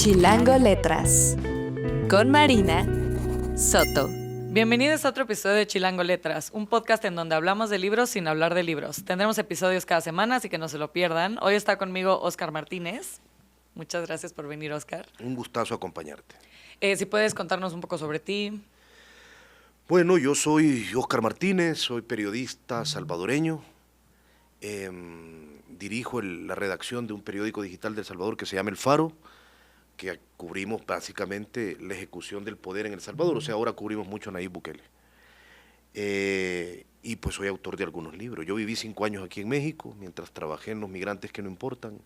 Chilango Letras, con Marina Soto. Bienvenidos a otro episodio de Chilango Letras, un podcast en donde hablamos de libros sin hablar de libros. Tendremos episodios cada semana, así que no se lo pierdan. Hoy está conmigo Óscar Martínez. Muchas gracias por venir, Óscar. Un gustazo acompañarte. Si puedes contarnos un poco sobre ti. Bueno, yo soy Óscar Martínez, soy periodista salvadoreño. Dirijo la redacción de un periódico digital de El Salvador que se llama El Faro, que cubrimos básicamente la ejecución del poder en El Salvador. O sea, ahora cubrimos mucho a Nayib Bukele. Y pues soy autor de algunos libros. Yo viví 5 años aquí en México, mientras trabajé en Los Migrantes que no importan,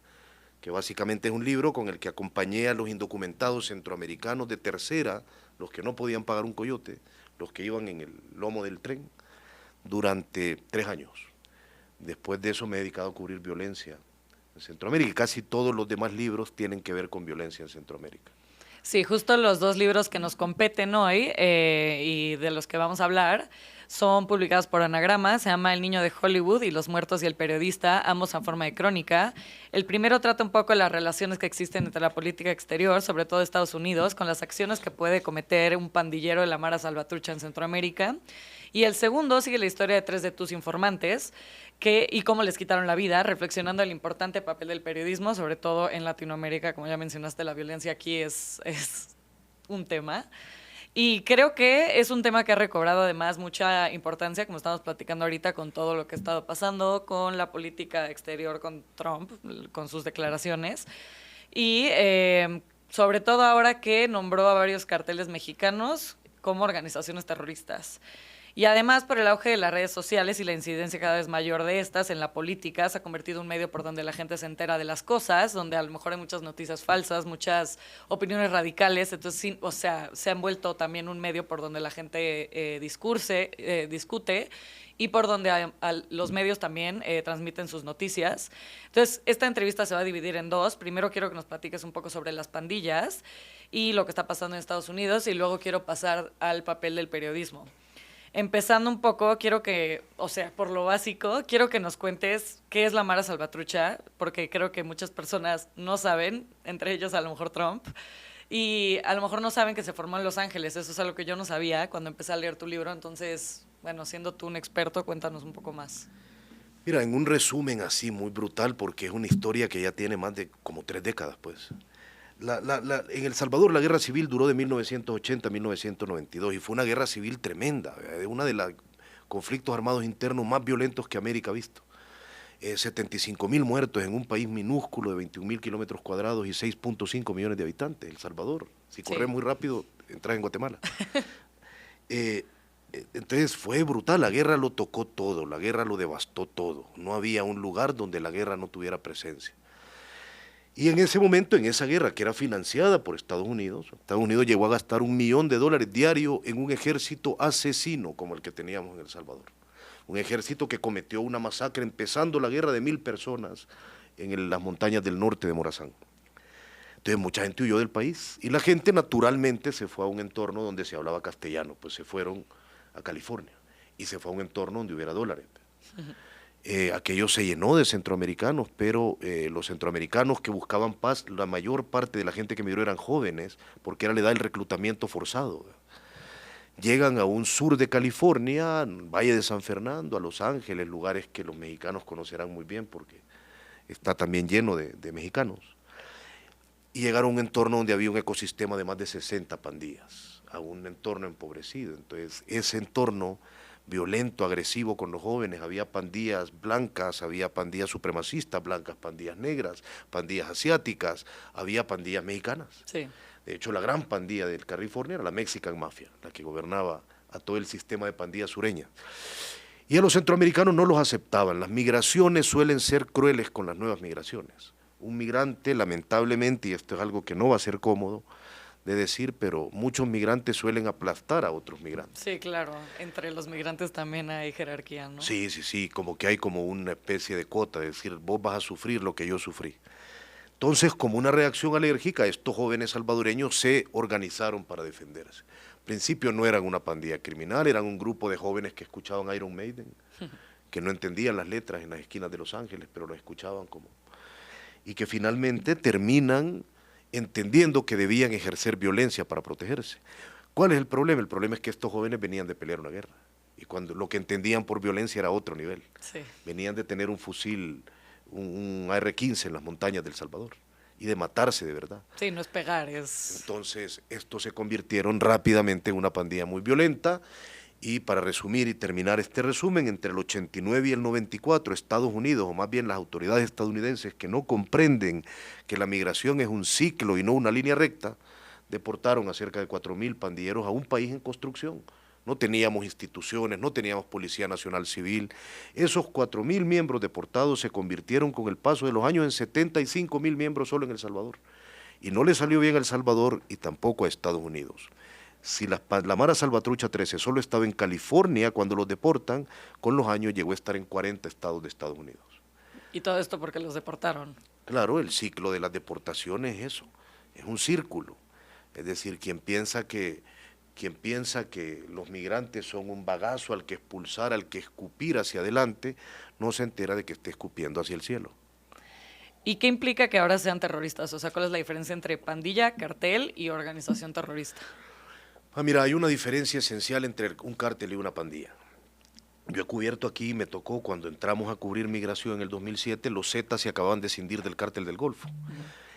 que básicamente es un libro con el que acompañé a los indocumentados centroamericanos de tercera, los que no podían pagar un coyote, los que iban en el lomo del tren, durante 3 años. Después de eso me he dedicado a cubrir violencia en Centroamérica, y casi todos los demás libros tienen que ver con violencia en Centroamérica. Sí, justo los 2 libros que nos competen hoy y de los que vamos a hablar son publicados por Anagrama. Se llama El niño de Hollywood y Los muertos y el periodista, ambos en forma de crónica. El primero trata un poco de las relaciones que existen entre la política exterior, sobre todo Estados Unidos, con las acciones que puede cometer un pandillero de la Mara Salvatrucha en Centroamérica. Y el segundo sigue la historia de 3 de tus informantes y cómo les quitaron la vida, reflexionando el importante papel del periodismo, sobre todo en Latinoamérica. Como ya mencionaste, la violencia aquí es un tema. Y creo que es un tema que ha recobrado además mucha importancia, como estamos platicando ahorita, con todo lo que ha estado pasando, con la política exterior, con Trump, con sus declaraciones. Y sobre todo ahora que nombró a varios carteles mexicanos como organizaciones terroristas. Y además, por el auge de las redes sociales y la incidencia cada vez mayor de estas en la política, se ha convertido en un medio por donde la gente se entera de las cosas, donde a lo mejor hay muchas noticias falsas, muchas opiniones radicales. Entonces, sí, o sea, se han vuelto también un medio por donde la gente discute y por donde los medios también transmiten sus noticias. Entonces, esta entrevista se va a dividir en 2. Primero quiero que nos platiques un poco sobre las pandillas y lo que está pasando en Estados Unidos, y luego quiero pasar al papel del periodismo. Empezando un poco, quiero que, o sea, por lo básico, quiero que nos cuentes qué es la Mara Salvatrucha, porque creo que muchas personas no saben, entre ellos a lo mejor Trump, y a lo mejor no saben que se formó en Los Ángeles. Eso es algo que yo no sabía cuando empecé a leer tu libro. Entonces, bueno, siendo tú un experto, cuéntanos un poco más. Mira, en un resumen así muy brutal, porque es una historia que ya tiene más de como 3 décadas, pues. En El Salvador la guerra civil duró de 1980 a 1992 y fue una guerra civil tremenda, una de los conflictos armados internos más violentos que América ha visto. 75.000 muertos en un país minúsculo de 21.000 kilómetros cuadrados y 6.5 millones de habitantes, El Salvador. Si corres muy rápido, entras en Guatemala. Entonces fue brutal, la guerra lo tocó todo, la guerra lo devastó todo. No había un lugar donde la guerra no tuviera presencia. Y en ese momento, en esa guerra que era financiada por Estados Unidos llegó a gastar $1 millón diario en un ejército asesino como el que teníamos en El Salvador. Un ejército que cometió una masacre empezando la guerra de 1.000 personas en las montañas del norte de Morazán. Entonces mucha gente huyó del país y la gente naturalmente se fue a un entorno donde se hablaba castellano, pues se fueron a California y se fue a un entorno donde hubiera dólares. Aquello se llenó de centroamericanos, pero los centroamericanos que buscaban paz, la mayor parte de la gente que migró eran jóvenes, porque era la edad del reclutamiento forzado. Llegan a un sur de California, Valle de San Fernando, a Los Ángeles, lugares que los mexicanos conocerán muy bien porque está también lleno de mexicanos. Y llegaron a un entorno donde había un ecosistema de más de 60 pandillas, a un entorno empobrecido. Entonces, ese entorno violento, agresivo con los jóvenes, había pandillas blancas, había pandillas supremacistas blancas, pandillas negras, pandillas asiáticas, había pandillas mexicanas. Sí. De hecho, la gran pandilla del California era la Mexican Mafia, la que gobernaba a todo el sistema de pandillas sureñas. Y a los centroamericanos no los aceptaban. Las migraciones suelen ser crueles con las nuevas migraciones. Un migrante, lamentablemente, y esto es algo que no va a ser cómodo de decir, pero muchos migrantes suelen aplastar a otros migrantes. Sí, claro. Entre los migrantes también hay jerarquía, ¿no? Sí, como que hay como una especie de cuota, de decir, vos vas a sufrir lo que yo sufrí. Entonces, como una reacción alérgica, estos jóvenes salvadoreños se organizaron para defenderse. Al principio no eran una pandilla criminal, eran un grupo de jóvenes que escuchaban Iron Maiden, que no entendían las letras en las esquinas de Los Ángeles, pero lo escuchaban como... Y que finalmente terminan entendiendo que debían ejercer violencia para protegerse. ¿Cuál es el problema? El problema es que estos jóvenes venían de pelear una guerra. Y cuando lo que entendían por violencia era otro nivel. Sí. Venían de tener un fusil, un AR-15 en las montañas del Salvador. Y de matarse de verdad. Sí, no es pegar, es... Entonces, estos se convirtieron rápidamente en una pandilla muy violenta. Y para resumir y terminar este resumen, entre el 89 y el 94, Estados Unidos, o más bien las autoridades estadounidenses que no comprenden que la migración es un ciclo y no una línea recta, deportaron a cerca de 4.000 pandilleros a un país en construcción. No teníamos instituciones, no teníamos Policía Nacional Civil. Esos 4.000 miembros deportados se convirtieron con el paso de los años en 75.000 miembros solo en El Salvador. Y no le salió bien a El Salvador y tampoco a Estados Unidos. Si la Mara Salvatrucha 13 solo estaba en California cuando los deportan, con los años llegó a estar en 40 estados de Estados Unidos. Y todo esto porque los deportaron. Claro, el ciclo de las deportaciones es eso, es un círculo. Es decir, quien piensa que los migrantes son un bagazo al que expulsar, al que escupir hacia adelante, no se entera de que esté escupiendo hacia el cielo. ¿Y qué implica que ahora sean terroristas? O sea, ¿cuál es la diferencia entre pandilla, cartel y organización terrorista? Mira, hay una diferencia esencial entre un cártel y una pandilla. Yo he cubierto aquí, me tocó cuando entramos a cubrir migración en el 2007, los Zetas se acababan de escindir del cártel del Golfo.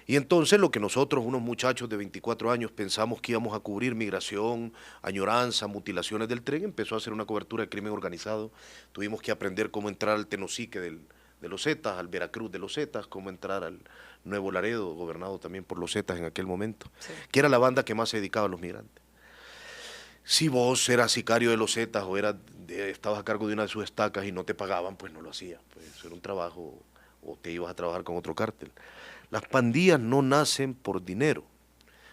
Y entonces lo que nosotros, unos muchachos de 24 años, pensamos que íbamos a cubrir migración, añoranza, mutilaciones del tren, empezó a hacer una cobertura de crimen organizado. Tuvimos que aprender cómo entrar al Tenosique de los Zetas, al Veracruz de los Zetas, cómo entrar al Nuevo Laredo, gobernado también por los Zetas en aquel momento, sí, que era la banda que más se dedicaba a los migrantes. Si vos eras sicario de los Zetas o estabas a cargo de una de sus estacas y no te pagaban, pues no lo hacías. Pues eso era un trabajo, o te ibas a trabajar con otro cártel. Las pandillas no nacen por dinero.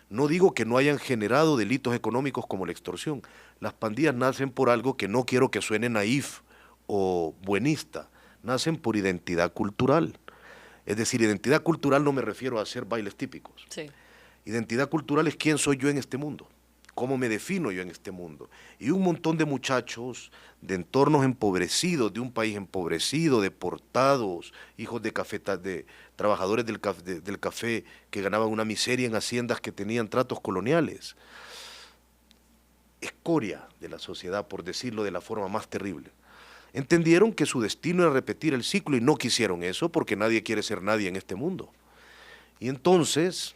No digo que no hayan generado delitos económicos como la extorsión. Las pandillas nacen por algo que no quiero que suene naif o buenista. Nacen por identidad cultural. Es decir, identidad cultural no me refiero a hacer bailes típicos. Sí. Identidad cultural es quién soy yo en este mundo. ¿Cómo me defino yo en este mundo? Y un montón de muchachos de entornos empobrecidos, de un país empobrecido, deportados, hijos de trabajadores del café que ganaban una miseria en haciendas que tenían tratos coloniales. Escoria de la sociedad, por decirlo de la forma más terrible. Entendieron que su destino era repetir el ciclo y no quisieron eso porque nadie quiere ser nadie en este mundo. Y entonces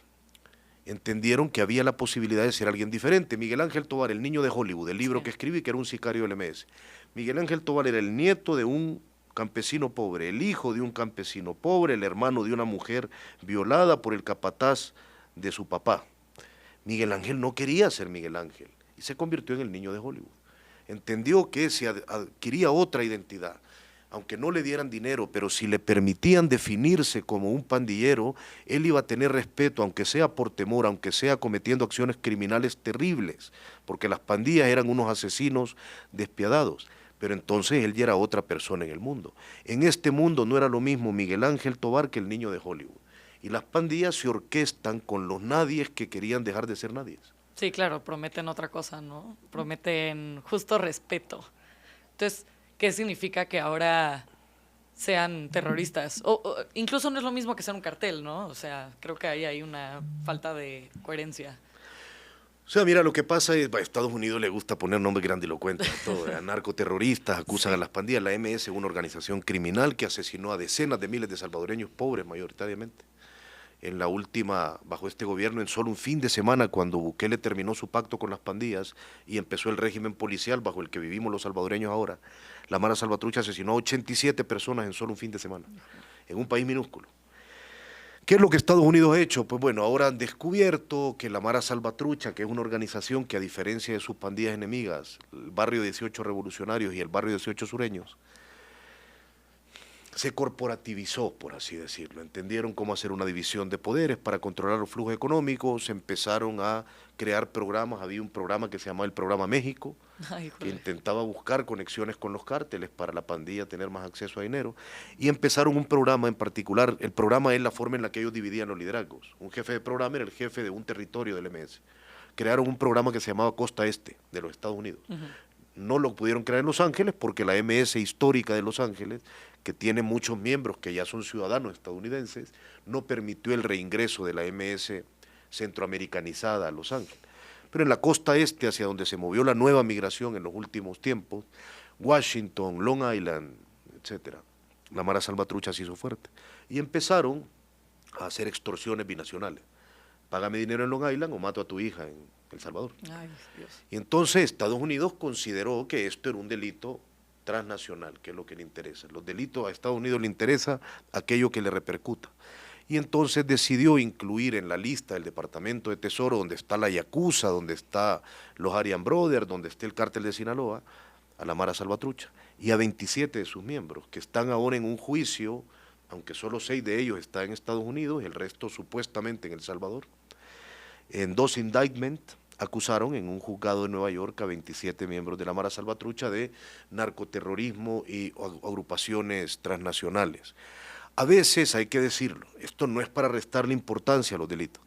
entendieron que había la posibilidad de ser alguien diferente. Miguel Ángel Tovar, el niño de Hollywood, el libro que escribí, que era un sicario del MS. Miguel Ángel Tovar era el nieto de un campesino pobre, el hijo de un campesino pobre, el hermano de una mujer violada por el capataz de su papá. Miguel Ángel no quería ser Miguel Ángel y se convirtió en el niño de Hollywood. Entendió que se adquiría otra identidad. Aunque no le dieran dinero, pero si le permitían definirse como un pandillero, él iba a tener respeto, aunque sea por temor, aunque sea cometiendo acciones criminales terribles, porque las pandillas eran unos asesinos despiadados. Pero entonces él ya era otra persona en el mundo. En este mundo no era lo mismo Miguel Ángel Tovar que el niño de Hollywood. Y las pandillas se orquestan con los nadies que querían dejar de ser nadies. Sí, claro, prometen otra cosa, ¿no? Prometen justo respeto. Entonces, ¿qué significa que ahora sean terroristas? O incluso no es lo mismo que ser un cartel, ¿no? O sea, creo que ahí hay una falta de coherencia. O sea, mira, lo que pasa es que a Estados Unidos le gusta poner nombres grandilocuentes a todo. A narcoterroristas, acusan a las pandillas. La MS es una organización criminal que asesinó a decenas de miles de salvadoreños pobres mayoritariamente. En la última, bajo este gobierno, en solo un fin de semana, cuando Bukele terminó su pacto con las pandillas y empezó el régimen policial bajo el que vivimos los salvadoreños ahora, la Mara Salvatrucha asesinó a 87 personas en solo un fin de semana, en un país minúsculo. ¿Qué es lo que Estados Unidos ha hecho? Pues bueno, ahora han descubierto que la Mara Salvatrucha, que es una organización que a diferencia de sus pandillas enemigas, el barrio 18 Revolucionarios y el barrio 18 Sureños, se corporativizó, por así decirlo. Entendieron cómo hacer una división de poderes para controlar los flujos económicos, empezaron a crear programas. Había un programa que se llamaba el Programa México, que intentaba buscar conexiones con los cárteles para la pandilla tener más acceso a dinero, y empezaron un programa en particular. El programa es la forma en la que ellos dividían los liderazgos. Un jefe de programa era el jefe de un territorio del MS. Crearon un programa que se llamaba Costa Este de los Estados Unidos. No lo pudieron crear en Los Ángeles porque la MS histórica de Los Ángeles, que tiene muchos miembros que ya son ciudadanos estadounidenses, no permitió el reingreso de la MS centroamericanizada a Los Ángeles. Pero en la costa este, hacia donde se movió la nueva migración en los últimos tiempos, Washington, Long Island, etcétera, la Mara Salvatrucha se hizo fuerte. Y empezaron a hacer extorsiones binacionales. Págame dinero en Long Island o mato a tu hija en El Salvador. Ay, Dios. Y entonces Estados Unidos consideró que esto era un delito transnacional, que es lo que le interesa. Los delitos a Estados Unidos le interesa aquello que le repercuta. Y entonces decidió incluir en la lista del Departamento de Tesoro, donde está la Yakuza, donde está los Aryan Brothers, donde está el Cártel de Sinaloa, a la Mara Salvatrucha y a 27 de sus miembros, que están ahora en un juicio, aunque solo 6 de ellos están en Estados Unidos, el resto supuestamente en El Salvador. En 2 indictments acusaron en un juzgado de Nueva York a 27 miembros de la Mara Salvatrucha de narcoterrorismo y agrupaciones transnacionales. A veces, hay que decirlo, esto no es para restarle importancia a los delitos,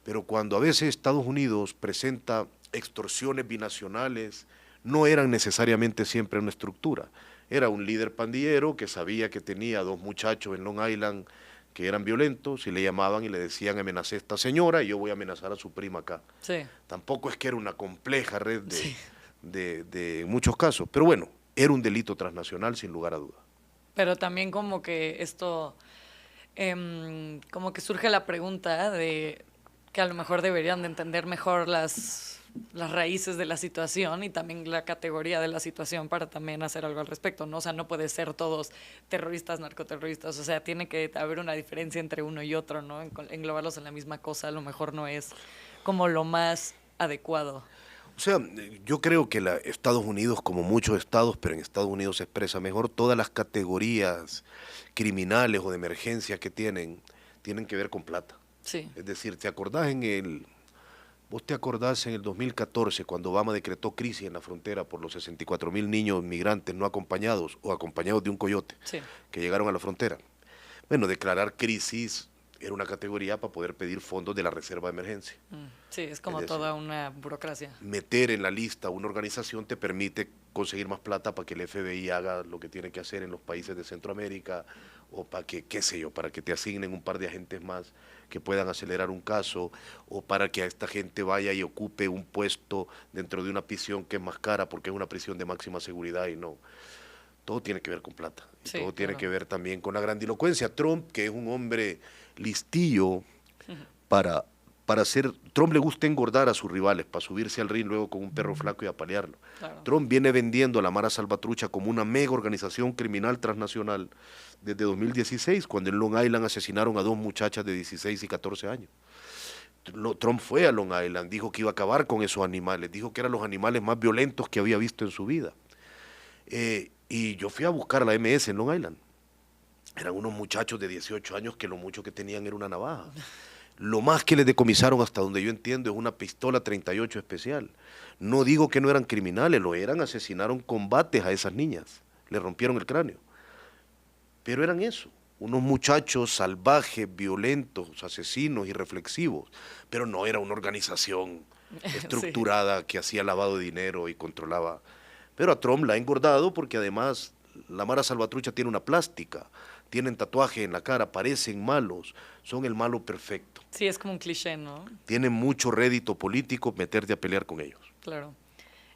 pero cuando a veces Estados Unidos presenta extorsiones binacionales, no eran necesariamente siempre una estructura. Era un líder pandillero que sabía que tenía 2 muchachos en Long Island que eran violentos y le llamaban y le decían: amenacé a esta señora y yo voy a amenazar a su prima acá. Sí. Tampoco es que era una compleja red de muchos casos, pero bueno, era un delito transnacional sin lugar a duda. Pero también como que esto, como que surge la pregunta de que a lo mejor deberían de entender mejor las raíces de la situación y también la categoría de la situación para también hacer algo al respecto, ¿no? O sea, no puede ser todos terroristas, narcoterroristas, o sea, tiene que haber una diferencia entre uno y otro, ¿no? Englobarlos en la misma cosa a lo mejor no es como lo más adecuado. O sea, yo creo que Estados Unidos, como muchos estados, pero en Estados Unidos se expresa mejor, todas las categorías criminales o de emergencia que tienen que ver con plata. Sí. Es decir, vos te acordás en el 2014, cuando Obama decretó crisis en la frontera por los 64,000 niños migrantes no acompañados o acompañados de un coyote que llegaron a la frontera. Bueno, declarar crisis era una categoría para poder pedir fondos de la reserva de emergencia. Sí, es como toda una burocracia. Meter en la lista una organización te permite conseguir más plata para que el FBI haga lo que tiene que hacer en los países de Centroamérica, o para que, qué sé yo, para que te asignen un par de agentes más que puedan acelerar un caso, o para que a esta gente vaya y ocupe un puesto dentro de una prisión que es más cara porque es una prisión de máxima seguridad y no. Todo tiene que ver con plata. Y todo tiene que ver también con la grandilocuencia. Trump, que es un hombre listillo para hacer... Trump le gusta engordar a sus rivales, para subirse al ring luego con un perro flaco y apalearlo. Claro. Trump viene vendiendo a la Mara Salvatrucha como una mega organización criminal transnacional desde 2016, cuando en Long Island asesinaron a 2 muchachas de 16 y 14 años. Trump fue a Long Island, dijo que iba a acabar con esos animales, dijo que eran los animales más violentos que había visto en su vida. Y yo fui a buscar a la MS en Long Island. Eran unos muchachos de 18 años que lo mucho que tenían era una navaja. Lo más que les decomisaron, hasta donde yo entiendo, es una pistola 38 especial. No digo que no eran criminales, lo eran, asesinaron combates a esas niñas, le rompieron el cráneo. Pero eran eso, unos muchachos salvajes, violentos, asesinos, irreflexivos. Pero no era una organización estructurada que hacía lavado de dinero y controlaba. Pero a Trump la ha engordado porque además la Mara Salvatrucha tiene una plástica, tienen tatuaje en la cara, parecen malos, son el malo perfecto. Sí, es como un cliché, ¿no? Tienen mucho rédito político meterte a pelear con ellos. Claro.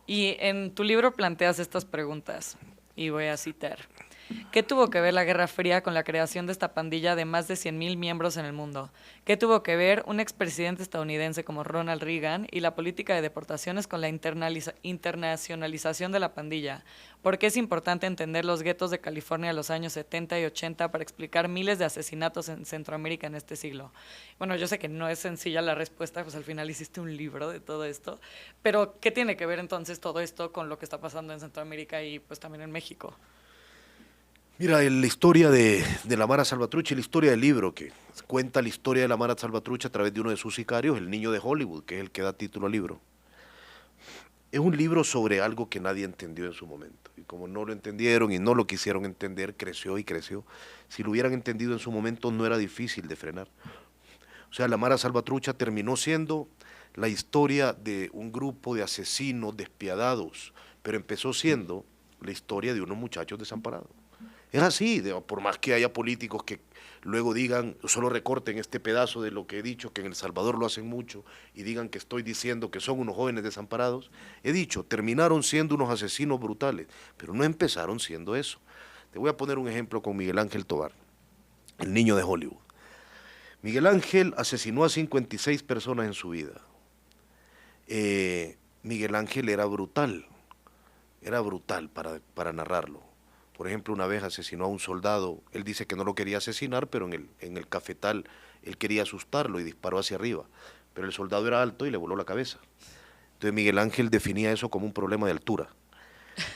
Y en tu libro planteas estas preguntas, y voy a citar. ¿Qué tuvo que ver la Guerra Fría con la creación de esta pandilla de más de 100,000 miembros en el mundo? ¿Qué tuvo que ver un expresidente estadounidense como Ronald Reagan y la política de deportaciones con la internacionalización de la pandilla? ¿Por qué es importante entender los guetos de California de los años 70 y 80 para explicar miles de asesinatos en Centroamérica en este siglo? Bueno, yo sé que no es sencilla la respuesta, pues al final hiciste un libro de todo esto, pero ¿qué tiene que ver entonces todo esto con lo que está pasando en Centroamérica y pues también en México? Mira, la historia de la Mara Salvatrucha y la historia del libro, que cuenta la historia de la Mara Salvatrucha a través de uno de sus sicarios, el niño de Hollywood, que es el que da título al libro. Es un libro sobre algo que nadie entendió en su momento. Y como no lo entendieron y no lo quisieron entender, creció y creció. Si lo hubieran entendido en su momento, no era difícil de frenar. O sea, la Mara Salvatrucha terminó siendo la historia de un grupo de asesinos despiadados, pero empezó siendo la historia de unos muchachos desamparados. Es así, por más que haya políticos que luego digan, solo recorten este pedazo de lo que he dicho, que en El Salvador lo hacen mucho, y digan que estoy diciendo que son unos jóvenes desamparados. He dicho, terminaron siendo unos asesinos brutales, pero no empezaron siendo eso. Te voy a poner un ejemplo con Miguel Ángel Tobar, el niño de Hollywood. Miguel Ángel asesinó a 56 personas en su vida. Miguel Ángel era brutal para narrarlo. Por ejemplo, una vez asesinó a un soldado, él dice que no lo quería asesinar, pero en el cafetal él quería asustarlo y disparó hacia arriba, pero el soldado era alto y le voló la cabeza. Entonces Miguel Ángel definía eso como un problema de altura.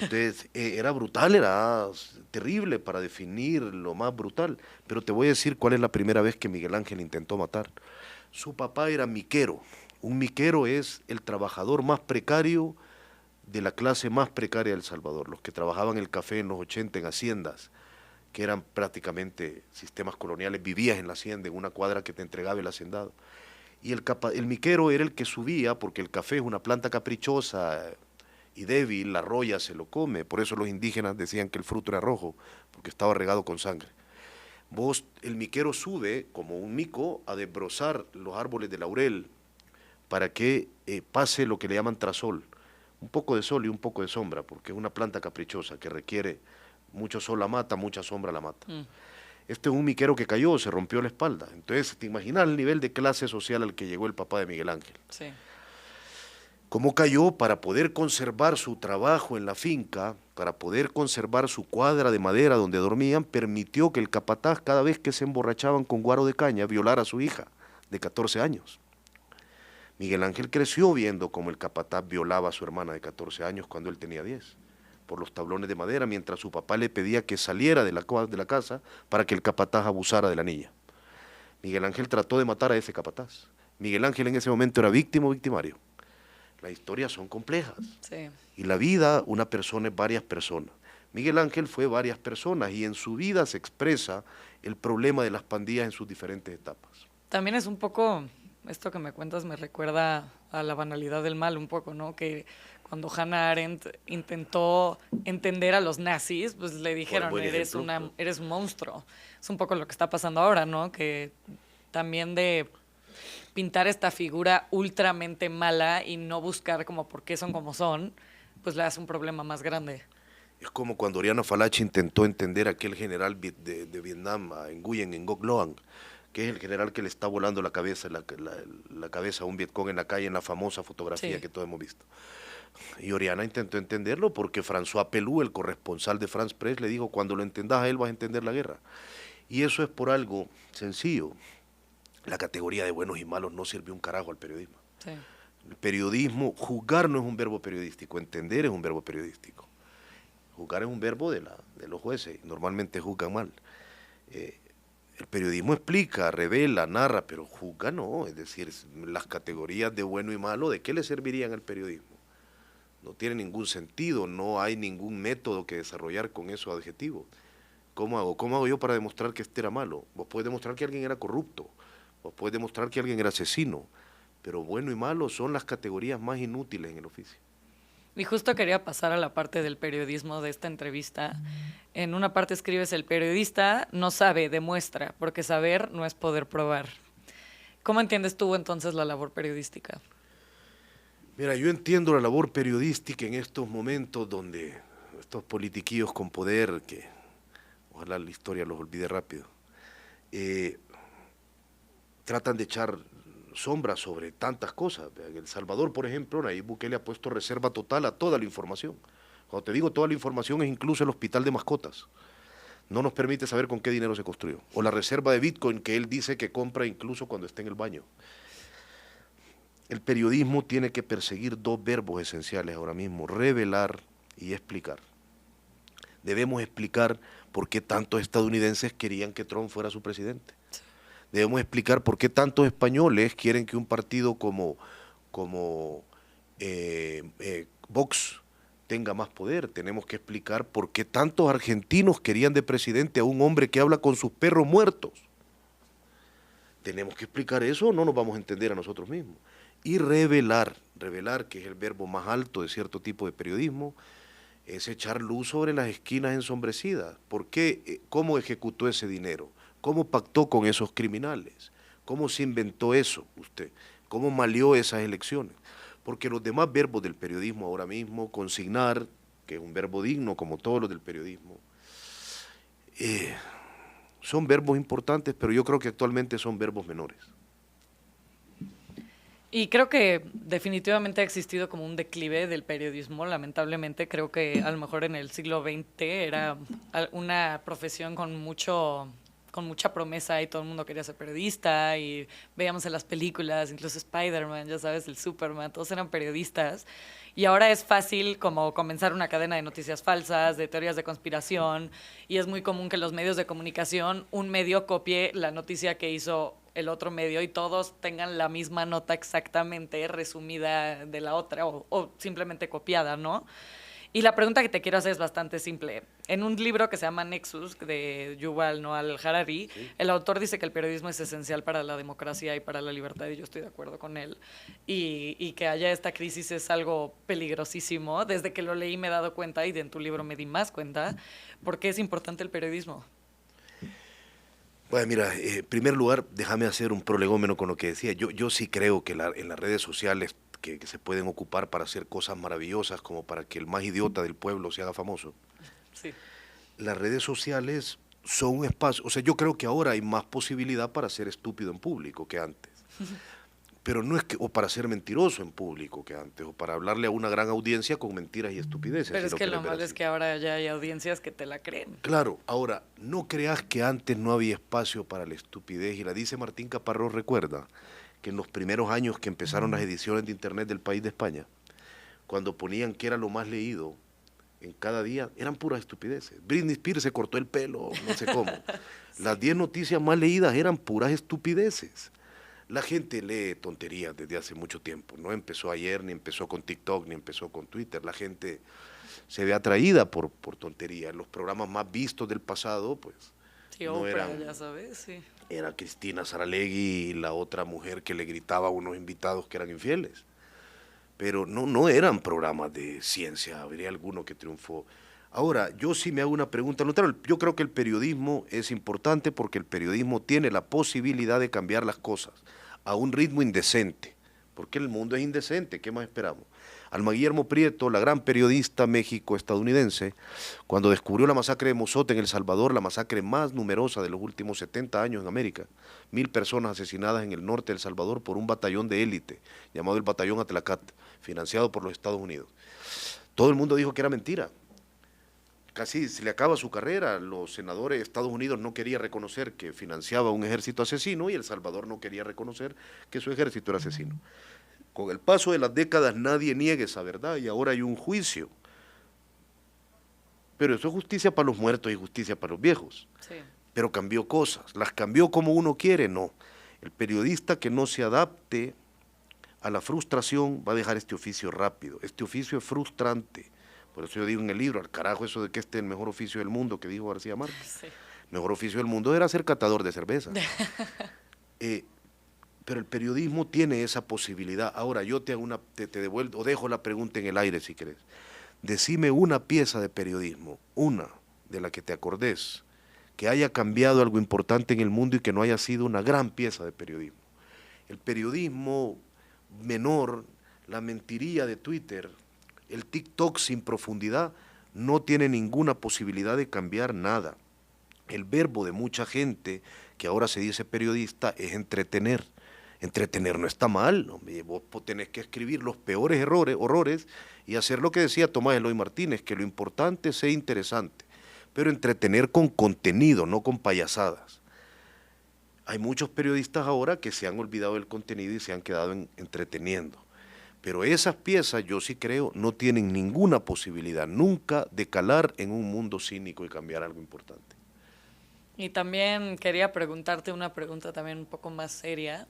Entonces era brutal, era terrible para definir lo más brutal, pero te voy a decir cuál es la primera vez que Miguel Ángel intentó matar. Su papá era miquero. Un miquero es el trabajador más precario de la clase más precaria de El Salvador, los que trabajaban el café en los 80 en haciendas, que eran prácticamente sistemas coloniales, vivías en la hacienda, en una cuadra que te entregaba el hacendado. Y el miquero era el que subía, porque el café es una planta caprichosa y débil, la roya se lo come, por eso los indígenas decían que el fruto era rojo, porque estaba regado con sangre. El miquero sube, como un mico, a desbrozar los árboles de laurel, para que pase lo que le llaman trasol, un poco de sol y un poco de sombra, porque es una planta caprichosa que requiere mucho sol la mata, mucha sombra la mata. Este es un miquero que cayó, se rompió la espalda. Entonces, te imaginas el nivel de clase social al que llegó el papá de Miguel Ángel. Sí. Cómo cayó para poder conservar su trabajo en la finca, para poder conservar su cuadra de madera donde dormían, permitió que el capataz, cada vez que se emborrachaban con guaro de caña, violara a su hija de 14 años. Miguel Ángel creció viendo cómo el capataz violaba a su hermana de 14 años cuando él tenía 10, por los tablones de madera, mientras su papá le pedía que saliera de la casa para que el capataz abusara de la niña. Miguel Ángel trató de matar a ese capataz. Miguel Ángel en ese momento era víctima o victimario. Las historias son complejas. Sí. Y la vida, una persona es varias personas. Miguel Ángel fue varias personas y en su vida se expresa el problema de las pandillas en sus diferentes etapas. También es un poco, esto que me cuentas me recuerda a la banalidad del mal un poco, ¿no? Que cuando Hannah Arendt intentó entender a los nazis, pues le dijeron, buen eres ejemplo. eres un monstruo. Es un poco lo que está pasando ahora, ¿no? Que también de pintar esta figura ultramente mala y no buscar como por qué son como son, pues le hace un problema más grande. Es como cuando Oriana Falache intentó entender a aquel general de Vietnam, a Nguyen Ngoc Loan, que es el general que le está volando la cabeza a un Vietcong en la calle, en la famosa fotografía Sí. que todos hemos visto. Y Oriana intentó entenderlo porque François Pelú, el corresponsal de France Press, le dijo, cuando lo entendas a él vas a entender la guerra. Y eso es por algo sencillo. La categoría de buenos y malos no sirve un carajo al periodismo. Sí. El periodismo, juzgar no es un verbo periodístico, entender es un verbo periodístico. Juzgar es un verbo de los jueces, normalmente juzgan mal. El periodismo explica, revela, narra, pero juzga no, es decir, las categorías de bueno y malo, ¿de qué le servirían al periodismo? No tiene ningún sentido, no hay ningún método que desarrollar con esos adjetivos. ¿Cómo hago? ¿Cómo hago yo para demostrar que este era malo? Vos podés demostrar que alguien era corrupto, vos podés demostrar que alguien era asesino, pero bueno y malo son las categorías más inútiles en el oficio. Y justo quería pasar a la parte del periodismo de esta entrevista. En una parte escribes, el periodista no sabe, demuestra, porque saber no es poder probar. ¿Cómo entiendes tú entonces la labor periodística? Mira, yo entiendo la labor periodística en estos momentos donde estos politiquillos con poder, que ojalá la historia los olvide rápido, tratan de echar sombra sobre tantas cosas. En El Salvador, por ejemplo, Nayib Bukele ha puesto reserva total a toda la información. Cuando te digo toda la información es incluso el hospital de mascotas. No nos permite saber con qué dinero se construyó. O la reserva de Bitcoin que él dice que compra incluso cuando está en el baño. El periodismo tiene que perseguir dos verbos esenciales ahora mismo, revelar y explicar. Debemos explicar por qué tantos estadounidenses querían que Trump fuera su presidente. Debemos explicar por qué tantos españoles quieren que un partido como Vox tenga más poder. Tenemos que explicar por qué tantos argentinos querían de presidente a un hombre que habla con sus perros muertos. Tenemos que explicar eso o no nos vamos a entender a nosotros mismos. Y revelar, que es el verbo más alto de cierto tipo de periodismo, es echar luz sobre las esquinas ensombrecidas. ¿Por qué? ¿Cómo ejecutó ese dinero? ¿Cómo pactó con esos criminales? ¿Cómo se inventó eso usted? ¿Cómo maleó esas elecciones? Porque los demás verbos del periodismo ahora mismo, consignar, que es un verbo digno como todos los del periodismo, son verbos importantes, pero yo creo que actualmente son verbos menores. Y creo que definitivamente ha existido como un declive del periodismo, lamentablemente. Creo que a lo mejor en el siglo XX era una profesión con mucha promesa y todo el mundo quería ser periodista y veíamos en las películas, incluso Spider-Man, ya sabes, el Superman, todos eran periodistas. Y ahora es fácil como comenzar una cadena de noticias falsas, de teorías de conspiración, y es muy común que los medios de comunicación, un medio copie la noticia que hizo el otro medio y todos tengan la misma nota exactamente resumida de la otra o simplemente copiada, ¿no? Y la pregunta que te quiero hacer es bastante simple. En un libro que se llama Nexus, de Yuval Noah Harari, Sí. el autor dice que el periodismo es esencial para la democracia y para la libertad, y yo estoy de acuerdo con él. Y que haya esta crisis es algo peligrosísimo. Desde que lo leí me he dado cuenta, y en tu libro me di más cuenta, por qué es importante el periodismo. Bueno, mira, en primer lugar, déjame hacer un prolegómeno con lo que decía. Yo sí creo que en las redes sociales que se pueden ocupar para hacer cosas maravillosas, como para que el más idiota del pueblo se haga famoso. Sí. Las redes sociales son un espacio, o sea, yo creo que ahora hay más posibilidad para ser estúpido en público que antes. Pero no es que, o para ser mentiroso en público que antes, o para hablarle a una gran audiencia con mentiras y estupideces. Pero si es que lo quieres ver malo así. es que ahora ya hay audiencias que te la creen. Claro, ahora, no creas que antes no había espacio para la estupidez, y la dice Martín Caparrós, recuerda, que en los primeros años que empezaron las ediciones de internet del País de España, cuando ponían que era lo más leído en cada día, eran puras estupideces. Britney Spears se cortó el pelo, no sé cómo. Las 10 noticias más leídas eran puras estupideces. La gente lee tonterías desde hace mucho tiempo, no empezó ayer, ni empezó con TikTok, ni empezó con Twitter. La gente se ve atraída por tonterías. Los programas más vistos del pasado, pues, Sí, no Oprah, eran, ya sabes, sí. era Cristina Saralegui y la otra mujer que le gritaba a unos invitados que eran infieles. Pero no eran programas de ciencia, habría alguno que triunfó. Ahora, yo sí me hago una pregunta. Yo creo que el periodismo es importante porque el periodismo tiene la posibilidad de cambiar las cosas a un ritmo indecente, porque el mundo es indecente, ¿qué más esperamos? Alma Guillermo Prieto, la gran periodista México-estadounidense, cuando descubrió la masacre de Mozote en El Salvador, la masacre más numerosa de los últimos 70 años en América, 1000 personas asesinadas en el norte de El Salvador por un batallón de élite, llamado el Batallón Atlacat, financiado por los Estados Unidos. Todo el mundo dijo que era mentira. Casi se le acaba su carrera, los senadores de Estados Unidos no querían reconocer que financiaba un ejército asesino y El Salvador no quería reconocer que su ejército era asesino. Con el paso de las décadas nadie niega esa verdad y ahora hay un juicio. Pero eso es justicia para los muertos y justicia para los viejos. Sí. Pero cambió cosas, las cambió como uno quiere, no. El periodista que no se adapte a la frustración va a dejar este oficio rápido. Este oficio es frustrante. Por eso yo digo en el libro, al carajo eso de que este es el mejor oficio del mundo, que dijo García Márquez. Sí. Mejor oficio del mundo era ser catador de cerveza. Pero el periodismo tiene esa posibilidad. Ahora yo te devuelvo, o dejo la pregunta en el aire si querés. Decime una pieza de periodismo, una de la que te acordés, que haya cambiado algo importante en el mundo y que no haya sido una gran pieza de periodismo. El periodismo menor, la mentiría de Twitter, el TikTok sin profundidad, no tiene ninguna posibilidad de cambiar nada. El verbo de mucha gente que ahora se dice periodista es entretener. Entretener no está mal, hombre. Vos tenés que escribir los peores horrores y hacer lo que decía Tomás Eloy Martínez, que lo importante es ser interesante, pero entretener con contenido, no con payasadas. Hay muchos periodistas ahora que se han olvidado del contenido y se han quedado entreteniendo. Pero esas piezas, yo sí creo, no tienen ninguna posibilidad nunca de calar en un mundo cínico y cambiar algo importante. Y también quería preguntarte una pregunta también un poco más seria.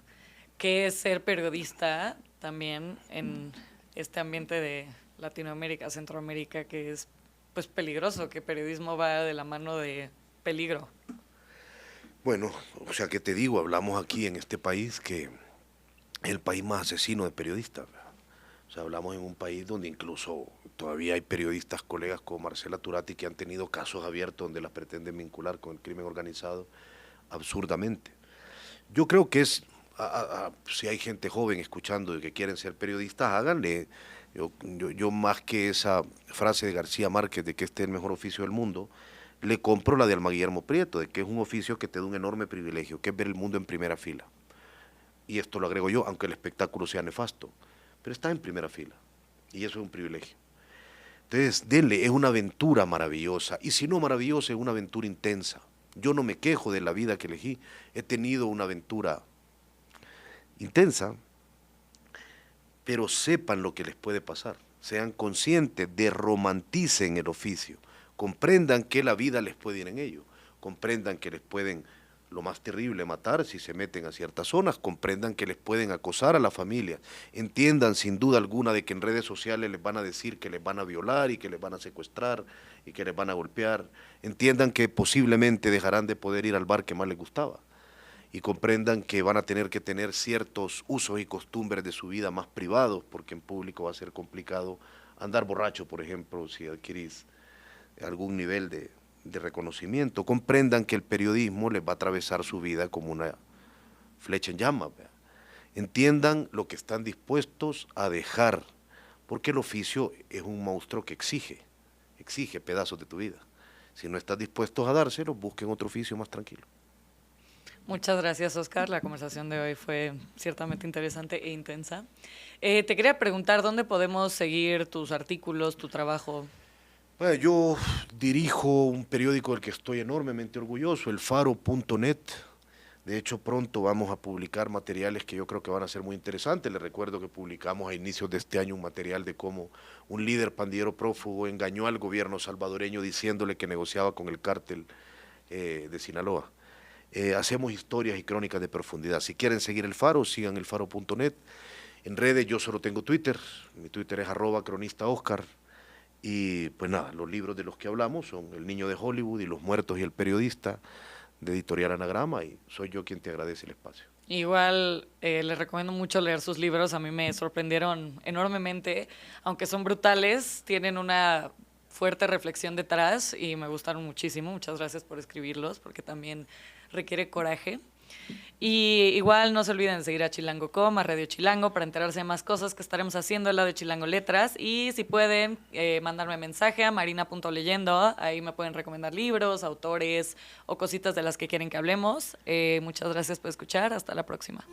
¿Qué es ser periodista también en este ambiente de Latinoamérica, Centroamérica, que es pues peligroso, que periodismo va de la mano de peligro? Bueno, o sea, ¿qué te digo? Hablamos aquí en este país que es el país más asesino de periodistas, ¿verdad? O sea, hablamos en un país donde incluso todavía hay periodistas, colegas como Marcela Turati, que han tenido casos abiertos donde las pretenden vincular con el crimen organizado. absurdamente. Yo creo que es, si hay gente joven escuchando y que quieren ser periodistas, háganle. Yo más que esa frase de García Márquez de que este es el mejor oficio del mundo, le compro la de Alma Guillermo Prieto, de que es un oficio que te da un enorme privilegio, que es ver el mundo en primera fila. Y esto lo agrego yo, aunque el espectáculo sea nefasto, pero está en primera fila, y eso es un privilegio. Entonces, denle, es una aventura maravillosa, y si no maravillosa, es una aventura intensa. Yo no me quejo de la vida que elegí, he tenido una aventura intensa, pero sepan lo que les puede pasar, sean conscientes, desromanticen el oficio, comprendan que la vida les puede ir en ello, comprendan que les pueden, lo más terrible, matar si se meten a ciertas zonas, comprendan que les pueden acosar a la familia, entiendan sin duda alguna de que en redes sociales les van a decir que les van a violar y que les van a secuestrar y que les van a golpear, entiendan que posiblemente dejarán de poder ir al bar que más les gustaba, y comprendan que van a tener que tener ciertos usos y costumbres de su vida más privados, porque en público va a ser complicado andar borracho, por ejemplo, si adquirís algún nivel de reconocimiento. Comprendan que el periodismo les va a atravesar su vida como una flecha en llamas. Entiendan lo que están dispuestos a dejar, porque el oficio es un monstruo que exige pedazos de tu vida. Si no estás dispuestos a dárselos, busquen otro oficio más tranquilo. Muchas gracias, Oscar. La conversación de hoy fue ciertamente interesante e intensa. Te quería preguntar, ¿dónde podemos seguir tus artículos, tu trabajo? Bueno, yo dirijo un periódico del que estoy enormemente orgulloso, elfaro.net. De hecho, pronto vamos a publicar materiales que yo creo que van a ser muy interesantes. Les recuerdo que publicamos a inicios de este año un material de cómo un líder pandillero prófugo engañó al gobierno salvadoreño diciéndole que negociaba con el cártel de Sinaloa. Hacemos historias y crónicas de profundidad. Si quieren seguir El Faro, sigan elfaro.net. En redes yo solo tengo Twitter, mi Twitter es @cronistaoscar. Y pues nada, los libros de los que hablamos son El niño de Hollywood y Los muertos y el periodista, de Editorial Anagrama, y soy yo quien te agradece el espacio. Igual les recomiendo mucho leer sus libros, a mí me sorprendieron enormemente, aunque son brutales, tienen una fuerte reflexión detrás y me gustaron muchísimo. Muchas gracias por escribirlos, porque también requiere coraje. Y igual no se olviden de seguir a Chilango.com, a Radio Chilango, para enterarse de más cosas que estaremos haciendo al lado de Chilango Letras. Y si pueden, mandarme mensaje a marina.leyendo, ahí me pueden recomendar libros, autores o cositas de las que quieren que hablemos. Muchas gracias por escuchar, hasta la próxima.